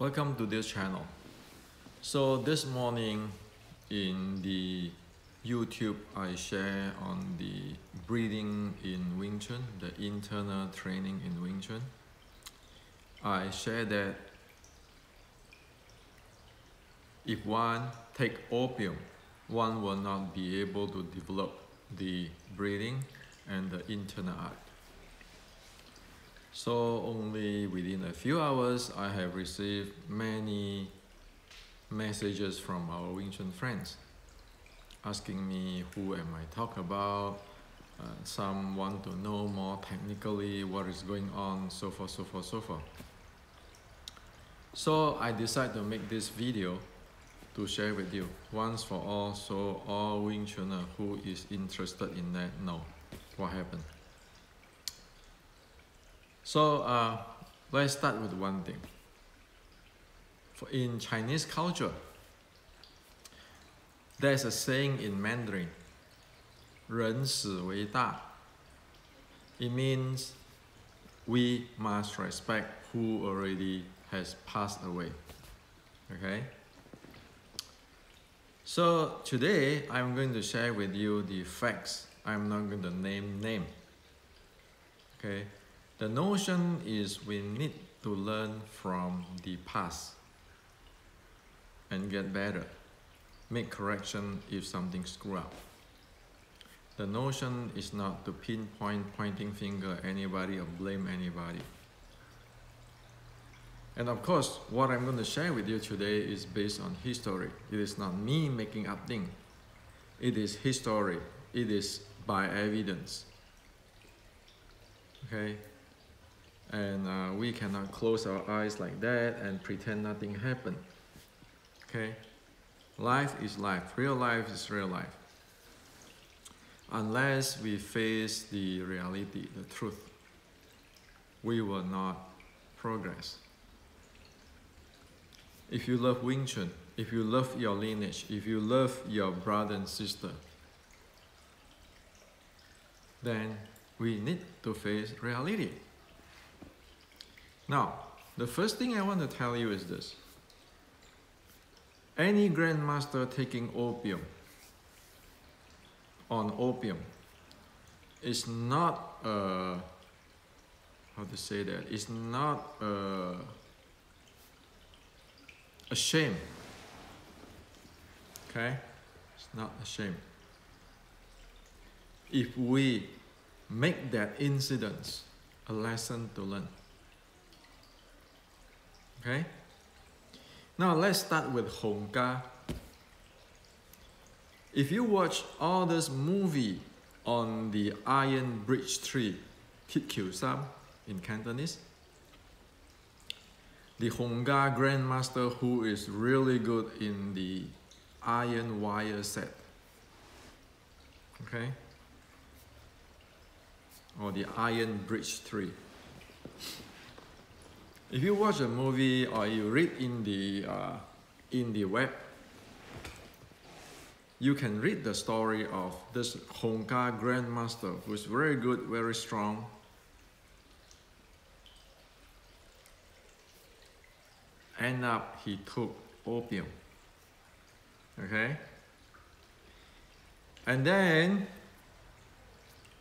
Welcome to this channel. So this morning in the YouTube I share on the breathing in Wing Chun, the internal training in Wing Chun. I share that if one take opium, one will not be able to develop the breathing and the internal art. So only within a few hours, I have received many messages from our Wing Chun friends asking me who am I talking about. Some want to know more technically what is going on, so forth. So I decided to make this video to share with you once for all, so all Wing Chuners who is interested in that know what happened. So let's start with one thing. In Chinese culture, there's a saying in Mandarin, 人死为大. It means we must respect who already has passed away. Okay? So today I'm going to share with you the facts. I'm not going to name. Okay? The notion is we need to learn from the past and get better. Make correction if something screw up. The notion is not to pointing finger at anybody or blame anybody. And of course, what I'm going to share with you today is based on history. It is not me making up things. It is history. It is by evidence. Okay? And we cannot close our eyes like that and pretend nothing happened. Okay? Life is life. Real life is real life. Unless we face the reality, the truth, we will not progress. If you love Wing Chun, if you love your lineage, if you love your brother and sister, then we need to face reality. Now, the first thing I want to tell you is this. Any grandmaster taking opium is not how to say that? It's not a shame. Okay? It's not a shame. If we make that incident a lesson to learn. Okay? Now let's start with Hong Ga. If you watch all this movie on the Iron Bridge Tree, Kit Kiu Sam in Cantonese, the Hong Ga grandmaster who is really good in the iron wire set, okay, or the Iron Bridge Tree. If you watch a movie or you read in the web, you can read the story of this Hong Ga grandmaster who is very good, very strong. End up, he took opium. Okay? And then,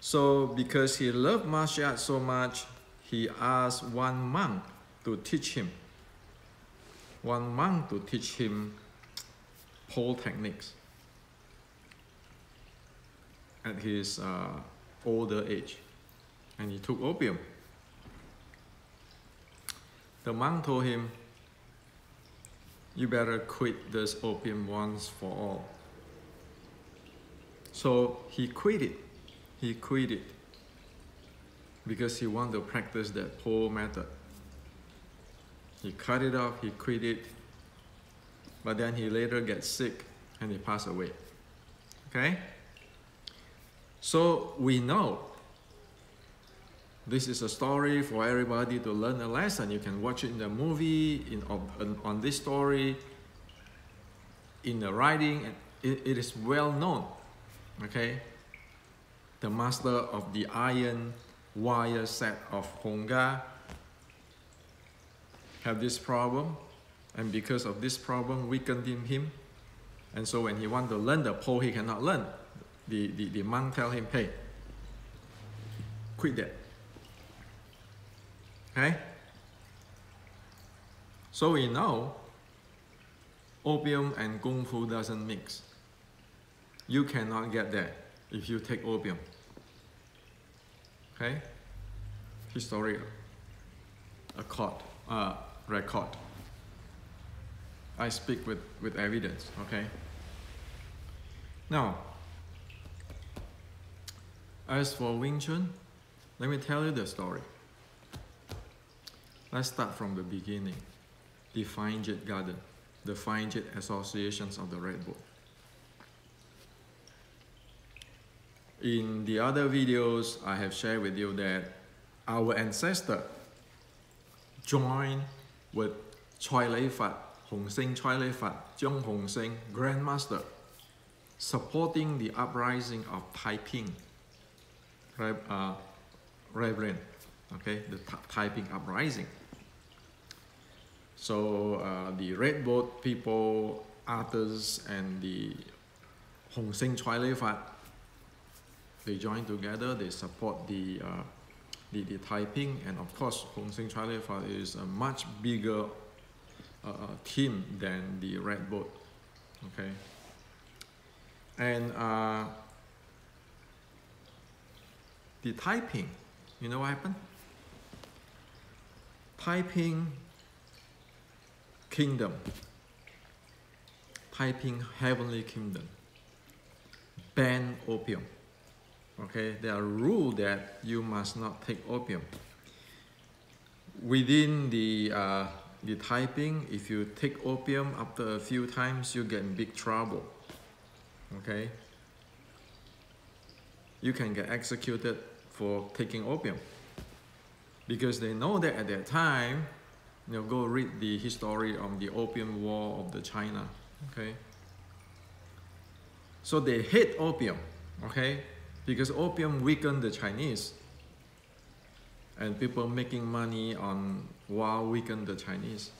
so because he loved martial arts so much, he asked one monk to teach him. One monk to teach him pole techniques at his older age. And he took opium. The monk told him, you better quit this opium once for all. So he quit it. He quit it because he wanted to practice that pole method. He cut it off, he quit it, but then he later gets sick and he passed away. Okay? So we know this is a story for everybody to learn a lesson. You can watch it in the movie, on this story, in the writing, and it is well known. Okay? The master of the iron wire set of Hong Ga have this problem. and because of this problem weakened him. And so when he want to learn the pole, he cannot learn. The monk tell him, hey, quit that. Okay? So we know opium and kung fu doesn't mix. You cannot get that if you take opium. Okay? Historical record. I speak with evidence, okay? Now, as for Wing Chun, let me tell you the story. Let's start from the beginning. The Fine Jade Garden, the Fine Jade Associations of the Red Boat. In the other videos, I have shared with you that our ancestor joined with Choi Lei Fat, Hong Sing Choi Lei Fat, Zhong Hong Sing, Grandmaster, supporting the uprising of Taiping, Reverend, okay, the Taiping uprising. So the Red Boat people, artists, and the Hong Sing Choi Lei Fat, they join together, they support the Taiping, and of course Hong Sing Choi Lei Fat is a much bigger team than the Red Boat, okay? And the Taiping, you know what happened? Taiping Kingdom, Taiping Heavenly Kingdom, ban opium. Okay, there are rules that you must not take opium. Within the Taiping, if you take opium after a few times, you get in big trouble. Okay, you can get executed for taking opium, because they know that at that time, you know, go read the history of the Opium War of the China. Okay, so they hate opium. Okay, because opium weakened the Chinese, and people making money on war weakened the Chinese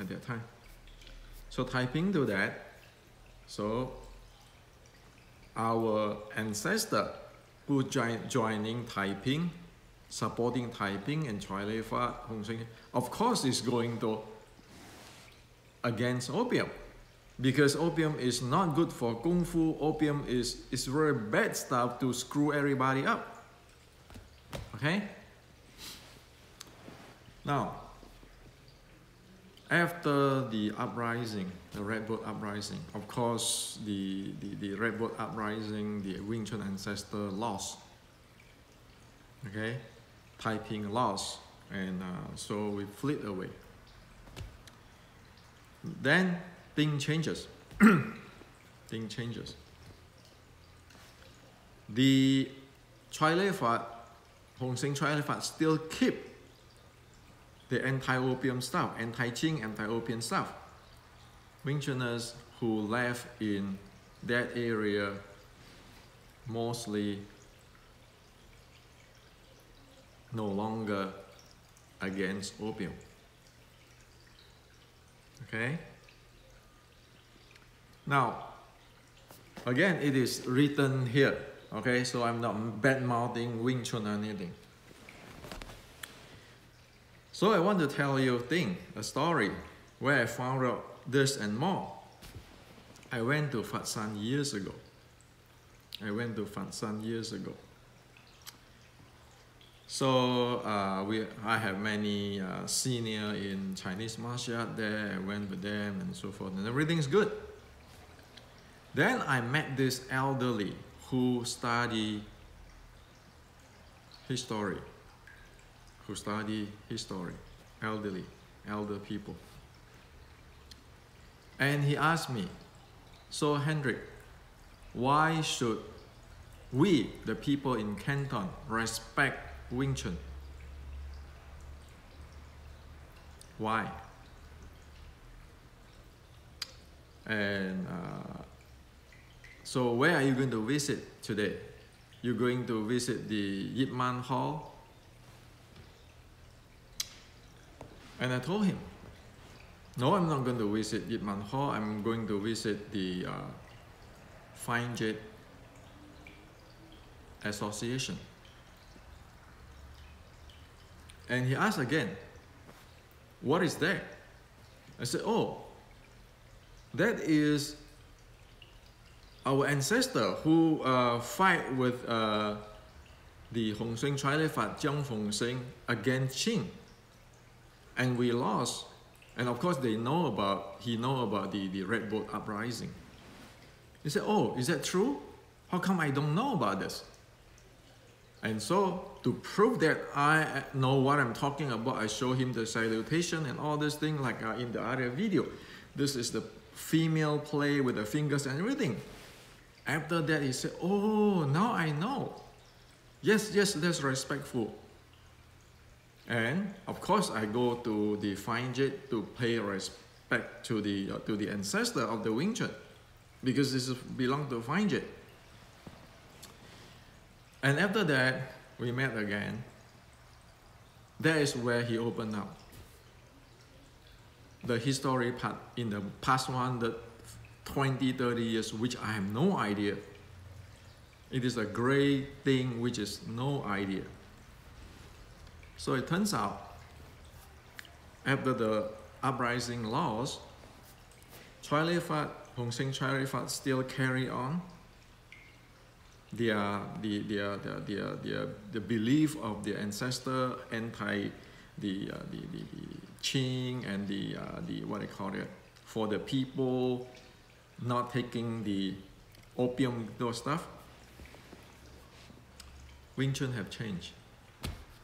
at that time. So Taiping do that. So our ancestor who joining Taiping, supporting Taiping and Choi Lei Fat, Hong Sing, of course is going to against opium, because opium is not good for kung fu. Opium is very bad stuff to screw everybody up. Okay? Now, after the uprising, the Red Boat uprising, of course the Red Boat uprising, the Wing Chun ancestor lost. Okay? Taiping lost, and so we fled away. Then thing changes. Thing changes. The Choi Lei Fat, Hong Sing Choi Lei Fat still keep the anti-opium stuff, anti-Qing, anti-opium stuff. Wing Chuners who left in that area mostly no longer against opium. Okay? Now, again, it is written here. Okay, so I'm not bad-mouthing Wing Chun or anything. So I want to tell you a story where I found out this and more. I went to Fat San years ago. So I have many senior in Chinese martial art there. I went with them and so forth, and everything's good. Then I met this elderly who study history. Elder people. And he asked me, so Hendrik, why should we, the people in Canton, respect Wing Chun? Why? And so where are you going to visit today? You're going to visit the Yip Man Hall? And I told him, No, I'm not going to visit Yip Man Hall. I'm going to visit the Fine Jade Association. And he asked again, what is that? I said, oh, that is our ancestor who fight with the Hong Seng Chalifat Jiang Fengxing against Qing. And we lost. And of course he know about the Red Boat uprising. He said, oh, is that true? How come I don't know about this? And so to prove that I know what I'm talking about, I show him the salutation and all this thing like in the other video. This is the female play with the fingers and everything. After that he said, oh, now I know. Yes, that's respectful. And of course I go to the Fine Jade to pay respect to the ancestor of the Wing Chun, because this belongs to Fine Jade. And after that, we met again. That is where he opened up the history part in the past 120, 30 years, which I have no idea. It is a great thing which is no idea. So it turns out, after the uprising laws, Chalifat, Hong Seng Chalifat still carry on the belief of the ancestor anti the Qing and the what they call it, for the people not taking the opium, those stuff. Wing Chun have changed.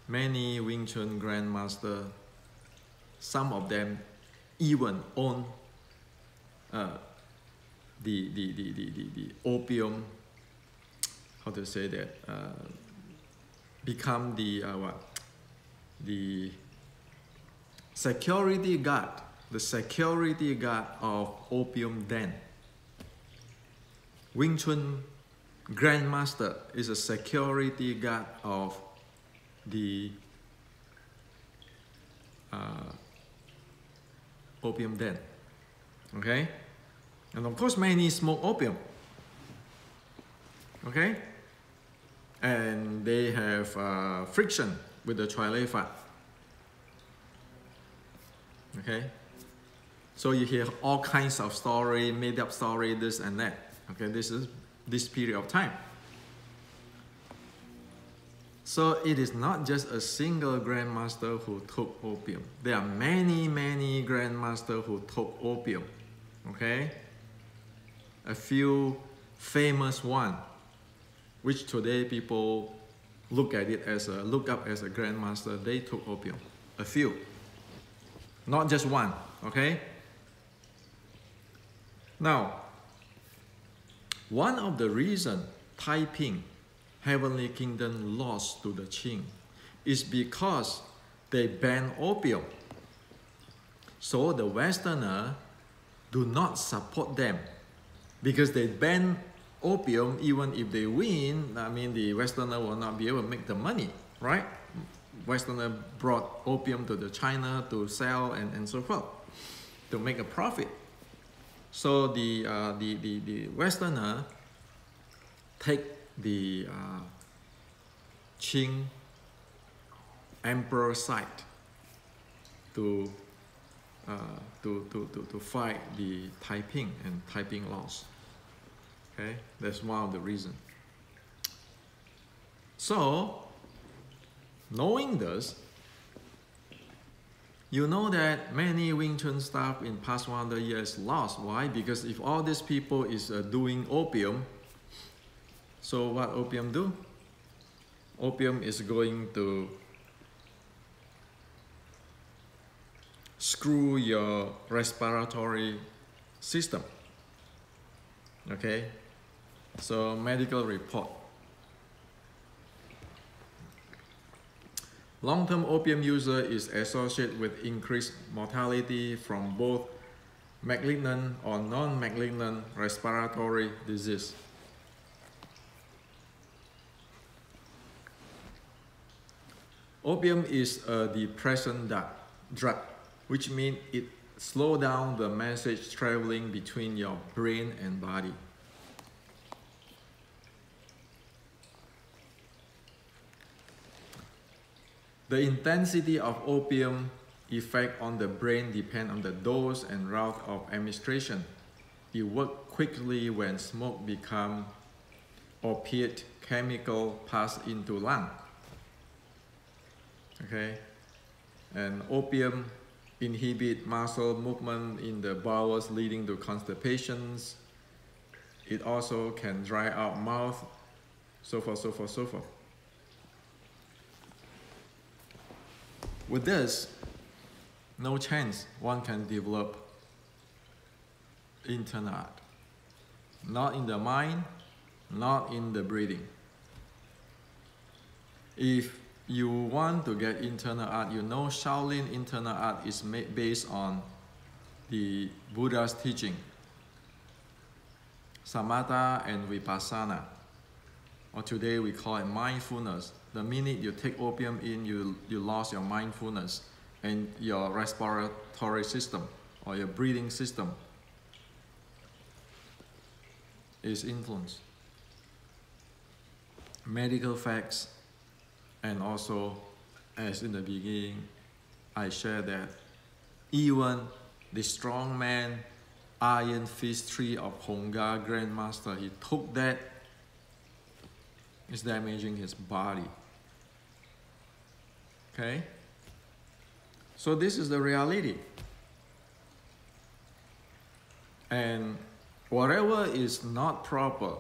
Many Wing Chun grandmaster, some of them even own the opium. How to say that? Become the the security guard, of opium den. Wing Chun grandmaster is a security guard of the opium den. Okay, and of course many smoke opium. Okay, and they have friction with the Chalifat. Okay, so you hear all kinds of story, made up story, this and that. Okay, this is this period of time. So it is not just a single grandmaster who took opium. There are many grandmasters who took opium. Okay, a few famous ones, which today people look up as a grandmaster. They took opium. A few, not just one. Okay. Now, one of the reasons Taiping, Heavenly Kingdom, lost to the Qing is because they banned opium. So the Westerner do not support them, because they ban opium. Even if they win, I mean, the Westerner will not be able to make the money, right? Westerner brought opium to the China to sell and so forth, to make a profit. So the Westerner take the Qing emperor side to fight the Taiping, and Taiping lost. Okay, that's one of the reasons. So, knowing this, you know that many Wing Chun staff in past 100 years lost. Why? Because if all these people is doing opium, so what opium do? Opium is going to screw your respiratory system. Okay, so medical report. Long-term opium user is associated with increased mortality from both malignant or non-malignant respiratory disease. Opium is a depressant drug, which means it slow down the message traveling between your brain and body. The intensity of opium effect on the brain depends on the dose and route of administration. It works quickly when smoke becomes opiate chemical pass into lung. Okay, and opium inhibit muscle movement in the bowels, leading to constipations. It also can dry out mouth, so forth, so forth, so forth. With this, no chance one can develop internal art. Not in the mind, not in the breathing. If you want to get internal art, you know Shaolin internal art is based on the Buddha's teaching, Samatha and Vipassana, or today we call it mindfulness. The minute you take opium in, you lost your mindfulness and your respiratory system or your breathing system is influenced. Medical facts, and also, as in the beginning, I shared that even the strong man, Iron Fist 3 of Honga Grandmaster, he took that, it's damaging his body. Okay? So this is the reality. And whatever is not proper,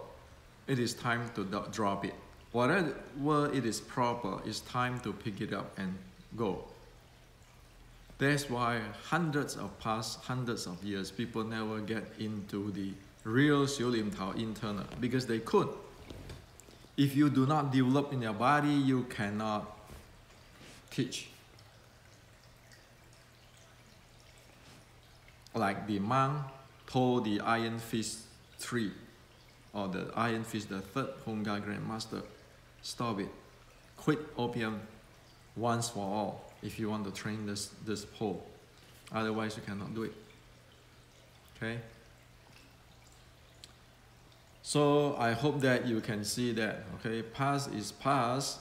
it is time to drop it. Whatever it is proper, it's time to pick it up and go. That's why hundreds of years, people never get into the real Xiu Lim Tao internal, because they could. If you do not develop in your body, you cannot teach. Like the monk told the Iron Fist 3, or the Iron Fist, the third Honga Grandmaster, stop it. Quit opium once for all if you want to train this pole. Otherwise, you cannot do it. Okay? So I hope that you can see that, okay, past is past.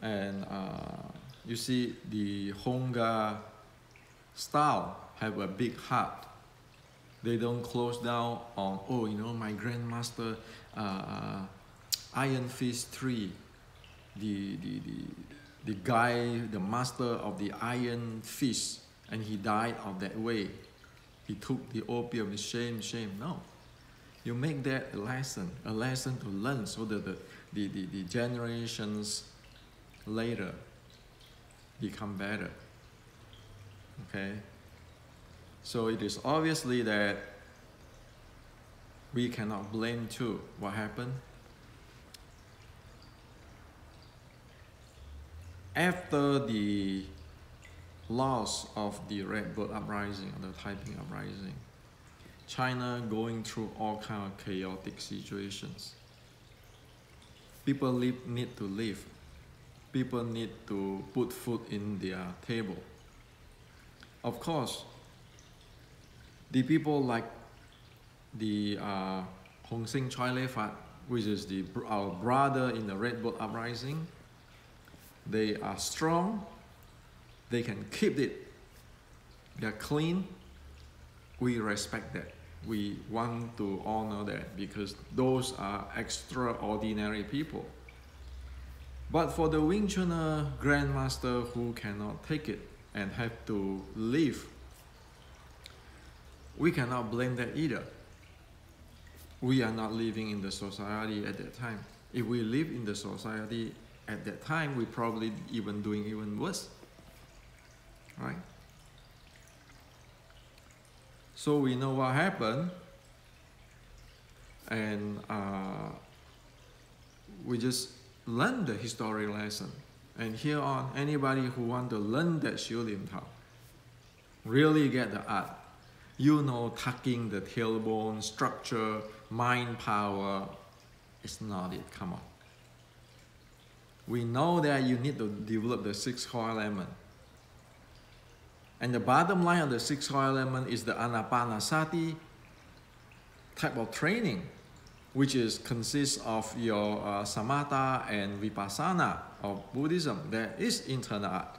And you see the Honga style have a big heart. They don't close down on, oh, you know, my grandmaster, Iron Fist 3, the guy, the master of the Iron Fist, and he died of that way. He took the opium, shame. No. You make that a lesson to learn, so that the generations later become better. Okay? So it is obviously that we cannot blame too what happened. After the loss of the Red Bird Uprising, or the Taiping Uprising, China going through all kinds of chaotic situations. People need to live. People need to put food in their table. Of course, the people like the Hong Sing Choi Le Fat, which is our brother in the Red Bird Uprising, they are strong, they can keep it, they are clean. We respect that. We want to honor that, because those are extraordinary people. But for the Wing Chun Grandmaster who cannot take it and have to leave, we cannot blame that either. We are not living in the society at that time. If we live in the society at that time, we probably doing even worse, right? So we know what happened, and we just learn the history lesson. And here on, anybody who want to learn that Xiu Lim Tao, really get the art. You know, tucking the tailbone, structure, mind power, it's not it, come on. We know that you need to develop the 6 core elements. And the bottom line of the sixth core element is the anapanasati type of training, which consists of your samatha and vipassana of Buddhism. There is internal art.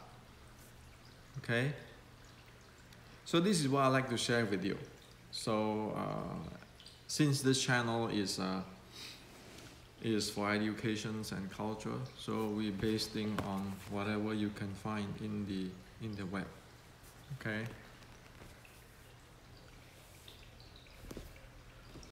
Okay? So this is what I like to share with you. So since this channel is for education and culture, so we're basing on whatever you can find in the web. Okay?